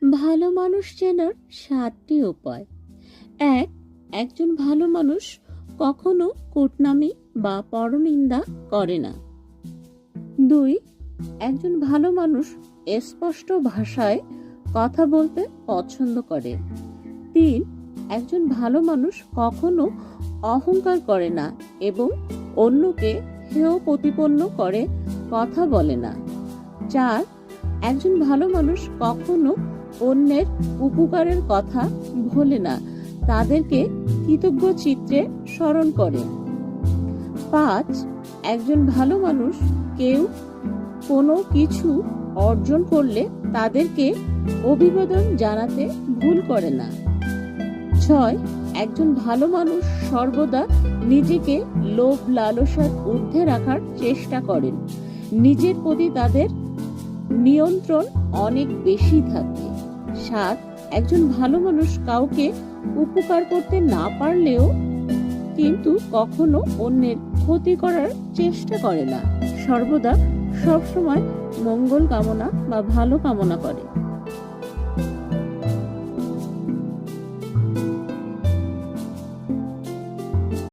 ভালো মানুষ চেনার 7টি উপায়। ১. একজন ভালো মানুষ কখনো কুটনামি বা পরনিন্দা করে না। ২. একজন ভালো মানুষ স্পষ্ট ভাষায় কথা বলতে পছন্দ করে। ৩. একজন ভালো মানুষ কখনো অহংকার করে না এবং অন্যকে হেয় প্রতিপন্ন করে কথা বলে না। ৪. একজন ভালো মানুষ কখনো অন্যের উপকারের কথা ভোলে না, তাদেরকে কৃতজ্ঞ চিত্তে স্মরণ করে। ৫. একজন ভালো মানুষ কেউ কোনো কিছু অর্জন করলে তাদেরকে অভিবাদন জানাতে ভুল করে না। ৬. একজন ভালো মানুষ সর্বদা নিজেকে লোভ লালসার ঊর্ধ্বে রাখার চেষ্টা করেন। নিজের প্রতি তাদের নিয়ন্ত্রণ অনেক বেশি থাকে। ৭. একজন ভালো মানুষ কাউকে উপকার করতে না পারলেও কিন্তু কখনো অন্যের ক্ষতি করার চেষ্টা করে না, সর্বদা সবসময় মঙ্গল কামনা বা ভালো কামনা করে।